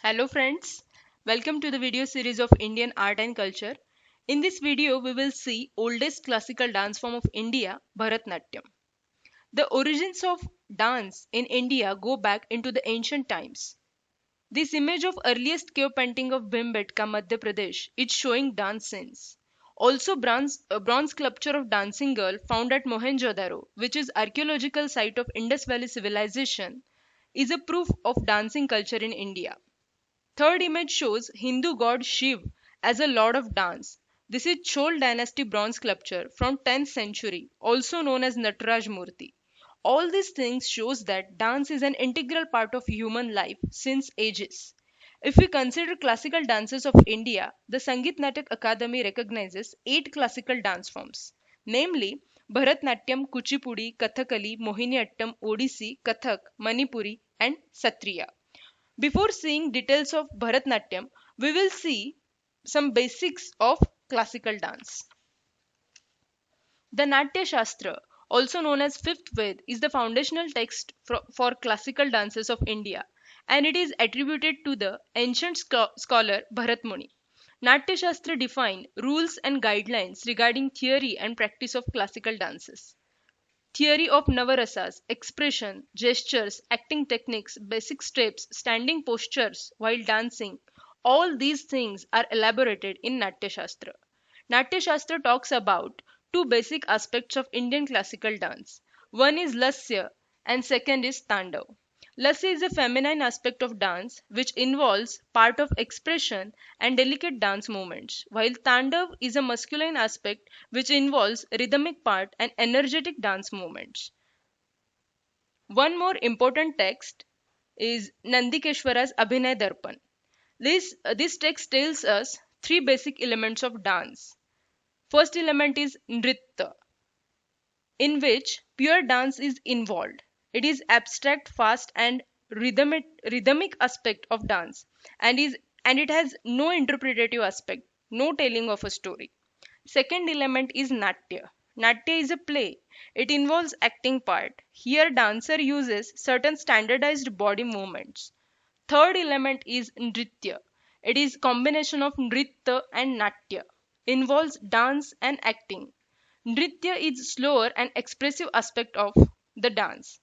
Hello friends, welcome to the video series of Indian art and culture. In this video, we will see oldest classical dance form of India, Bharatnatyam. The origins of dance in India go back into the ancient times. This image of earliest cave painting of Bhimbetka, Madhya Pradesh is showing dance scenes. Also, a bronze sculpture of dancing girl found at Mohenjo-daro, which is archaeological site of Indus Valley civilization, is a proof of dancing culture in India. Third image shows Hindu god Shiv as a lord of dance. This is Chol dynasty bronze sculpture from 10th century, also known as Nataraj Murti. All these things shows that dance is an integral part of human life since ages. If we consider classical dances of India, the Sangeet Natak Akademi recognizes 8 classical dance forms, namely Bharatnatyam, Kuchipudi, Kathakali, Mohiniyattam, Odissi, Kathak, Manipuri, and Satriya. Before seeing details of Bharatnatyam, we will see some basics of classical dance. The Natya Shastra, also known as Fifth Ved, is the foundational text for classical dances of India, and it is attributed to the ancient scholar Bharat Muni. Natya Shastra define rules and guidelines regarding theory and practice of classical dances. Theory of Navarasas, expression, gestures, acting techniques, basic steps, standing postures while dancing, all these things are elaborated in Natya Shastra. Natya Shastra talks about two basic aspects of Indian classical dance. One is Lasya and second is Tandav. Lasya is a feminine aspect of dance which involves part of expression and delicate dance movements, while Tandav is a masculine aspect which involves rhythmic part and energetic dance movements. One more important text is Nandikeshwara's Abhinay Darpan. This text tells us three basic elements of dance. First element is Nritya, in which pure dance is involved. It is abstract, fast, and rhythmic aspect of dance, and it has no interpretative aspect, no telling of a story. Second element is Natya. Natya is a play. It involves acting part. Here, dancer uses certain standardized body movements. Third element is Nritya. It is combination of Nritya and Natya. Involves dance and acting. Nritya is slower and expressive aspect of the dance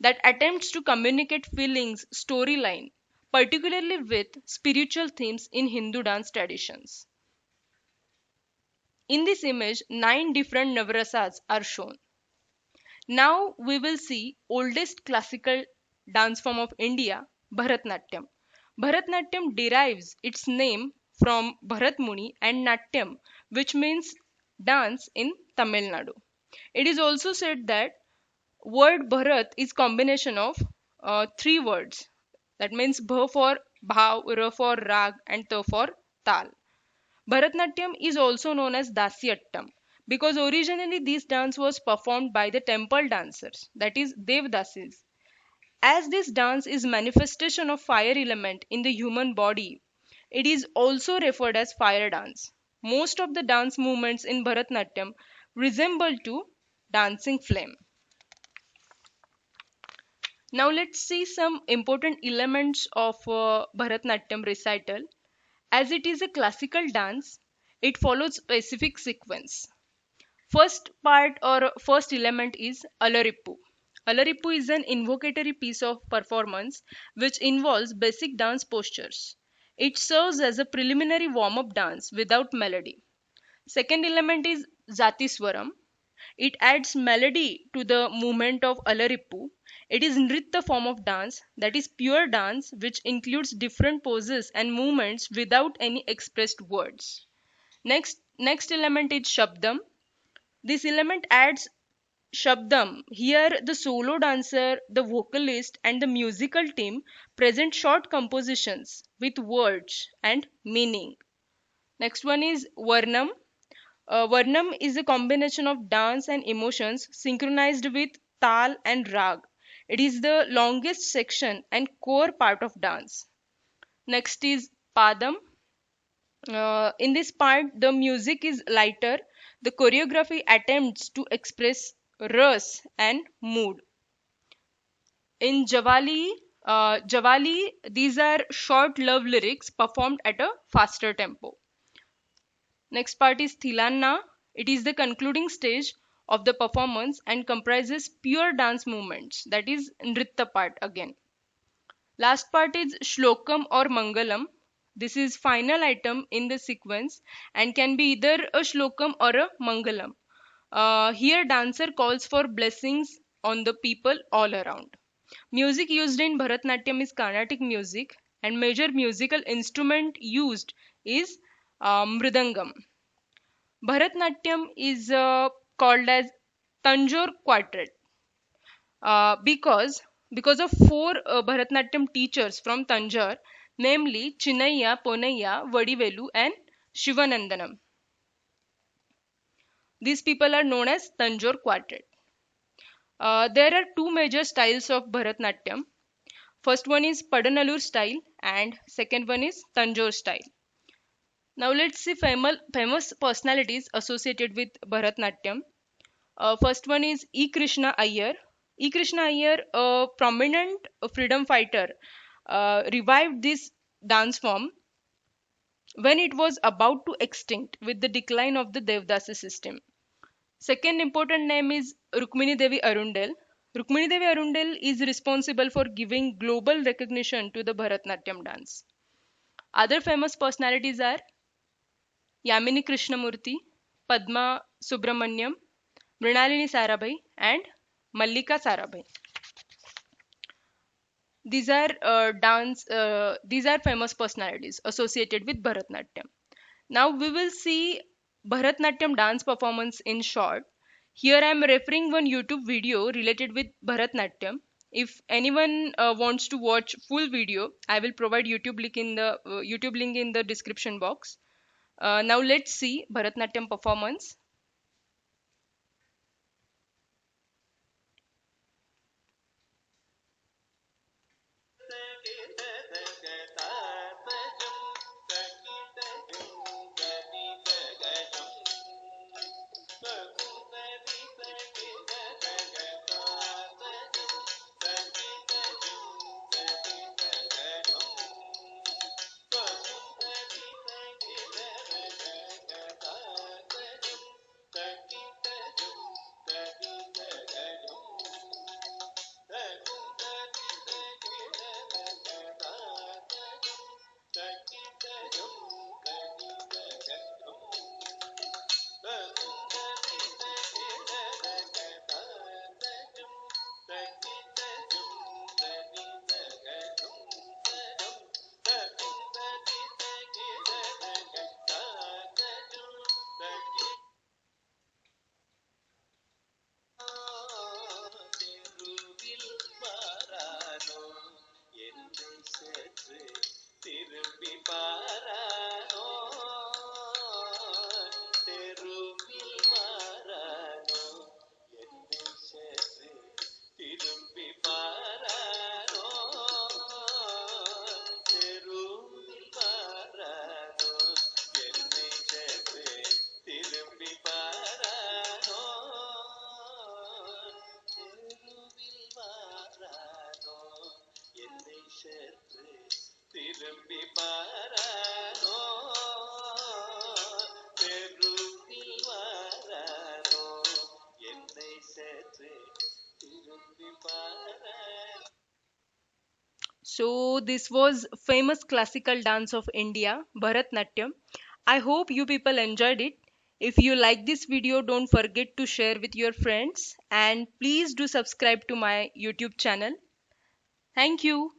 that attempts to communicate feelings, storyline, particularly with spiritual themes in Hindu dance traditions. In this image, 9 different Navrasas are shown. Now we will see oldest classical dance form of India, Bharatnatyam. Bharatnatyam derives its name from Bharat Muni and Natyam, which means dance in Tamil Nadu. It is also said that word Bharat is combination of three words. That means Bha for Bhav, Ra for Rag, and Ta for Tal. Bharatnatyam is also known as Dasyattam because originally this dance was performed by the temple dancers, that is Devdasis. As this dance is manifestation of fire element in the human body, it is also referred as fire dance. Most of the dance movements in Bharatnatyam resemble to dancing flame. Now let's see some important elements of Bharatnatyam recital. As it is a classical dance, it follows specific sequence. First part or first element is Alarippu. Alarippu is an invocatory piece of performance which involves basic dance postures. It serves as a preliminary warm-up dance without melody. Second element is Zatiswaram. It adds melody to the movement of Alarippu. It is Nritya form of dance, that is pure dance which includes different poses and movements without any expressed words. Next element is Shabdam. This element adds Shabdam. Here the solo dancer, the vocalist and the musical team present short compositions with words and meaning. Next one is Varnam. Varnam is a combination of dance and emotions synchronized with tal and rag. It is the longest section and core part of dance. Next is Padam. In this part, the music is lighter. The choreography attempts to express ras and mood. In Javali, Jawali, these are short love lyrics performed at a faster tempo. Next part is Thilanna. It is the concluding stage of the performance and comprises pure dance movements, that is Nritta part again. Last part is Shlokam or Mangalam. This is final item in the sequence and can be either a Shlokam or a Mangalam. Here dancer calls for blessings on the people all around. Music used in Bharatnatyam is Carnatic music, and major musical instrument used is Mridangam. Bharatnatyam is called as Tanjore Quartet because of four Bharatnatyam teachers from Tanjore, namely Chinnaya, Ponaya, Vadivelu, and Shivanandanam. These people are known as Tanjore Quartet. There are two major styles of Bharatnatyam. First one is Padanallur style, and second one is Tanjore style. Now let's see famous personalities associated with Bharatnatyam. First one is E. Krishna Iyer. E. Krishna Iyer, a prominent freedom fighter, revived this dance form when it was about to extinct with the decline of the Devdasi system. Second important name is Rukmini Devi Arundel. Rukmini Devi Arundel is responsible for giving global recognition to the Bharatnatyam dance. Other famous personalities are Yamini Krishnamurti, Padma Subramaniam, Mrinalini Sarabhai, and Mallika Sarabhai. These are famous personalities associated with Bharatnatyam. Now we will see Bharatnatyam dance performance in short. Here I am referring one YouTube video related with Bharatnatyam. If anyone wants to watch full video, I will provide YouTube link in the description box. Now let's see Bharatnatyam performance. So this was famous classical dance of India, Bharatnatyam. I hope you people enjoyed it. If you like this video, don't forget to share with your friends and please do subscribe to my YouTube channel. Thank you.